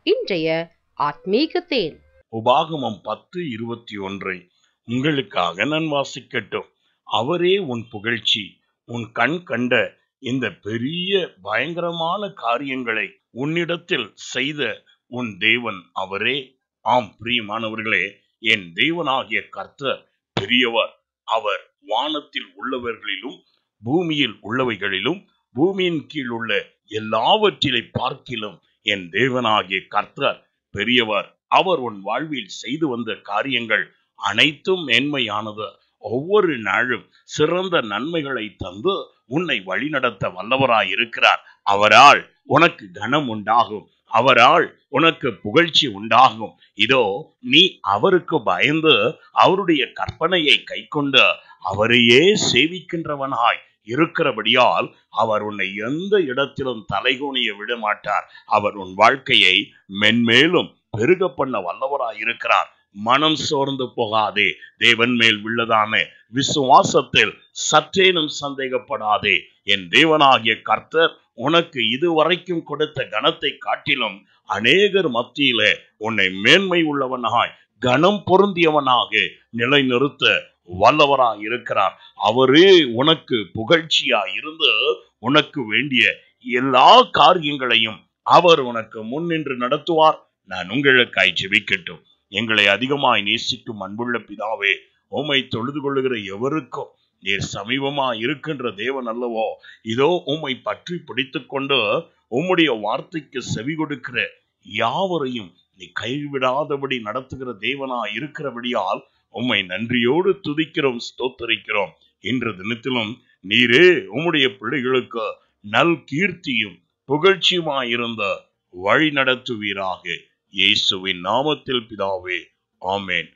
இன்றைய ஆத்மீக தேன். உபாகமம் 10:21 உங்களுக்காக நான் வாசிக்கட்டும். அவரே உன் புகழ்ச்சி, உன் கண் கண்ட இந்த பெரிய பயங்கரமான காரியங்களை உன்னிடத்தில் செய்த உன் தேவன் அவரே. ஆம் பிரியமானவர்களே, என் தேவனாகிய கர்த்தர் பெரியவர். அவர் வானத்தில் உள்ளவர்களிலும் பூமியில் உள்ளவைகளிலும் பூமியின் கீழ் உள்ள எல்லாவற்றிலை பார்க்கிலும் என் தேவனாகிய கர்த்தர் பெரியவர். அவர் உன் வாழ்வில் செய்து வந்த காரியங்கள் அனைத்தும் மேன்மையானது. ஒவ்வொரு நாளும் சிறந்த நன்மைகளை தந்து உன்னை வழிநடத்த வல்லவராய் இருக்கிறார். அவரால் உனக்கு கனம் உண்டாகும், அவரால் உனக்கு புகழ்ச்சி உண்டாகும். இதோ நீ அவருக்கு பயந்து அவருடைய கற்பனையை கைக்கொண்டு அவரையே சேவிக்கின்றவனாய் இருக்கிறபடியால் அவர் உன்னை எந்த இடத்திலும் தலைகுனிய விட மாட்டார். அவர் உன் வாழ்க்கையை மென்மேலும் பெருக பண்ண வல்லவராய் இருக்கிறார். மனம் சோர்ந்து போகாதே. தேவன் மேல் உள்ளதான விசுவாசத்தில் சற்றேனும் சந்தேகப்படாதே. என் தேவனாகிய கர்த்தர் உனக்கு இதுவரைக்கும் கொடுத்த கனத்தை காட்டிலும் அநேகர் மத்தியிலே உன்னை மேன்மை உள்ளவனாய் கனம் பொருந்தியவனாக நிலைநிறுத்த வல்லவராய் இருக்கிறார். அவரே உனக்கு புகழ்ச்சியாய் இருந்து உனக்கு வேண்டிய எல்லா காரியங்களையும் அவர் உனக்கு முன்னின்று நடத்துவார். நான் உங்களுக்காய் ஜெபிக்கட்டும். எங்களை அதிகமாய் நேசிக்கும் அன்புள்ள பிதாவே, உம்மை தொழுது கொள்ளுகிற எவருக்கும் நீர் சமீபமா இருக்கின்ற தேவன் அல்லவோ. இதோ உம்மை பற்றி பிடித்துக் கொண்டு உம்முடைய வார்த்தைக்கு செவி கொடுக்கிற யாவரையும் நீ கைவிடாதபடி நடத்துகிற தேவனா இருக்கிறபடியால் உம்மை நன்றியோடு துதிக்கிறோம், ஸ்தோத்தரிக்கிறோம். இன்று தினத்திலும் நீரே உம்முடைய பிள்ளைகளுக்கு நல் கீர்த்தியும் புகழ்ச்சியுமாயிருந்த வழி நடத்துவீராக. இயேசுவின் நாமத்தில் பிதாவே, ஆமேன்.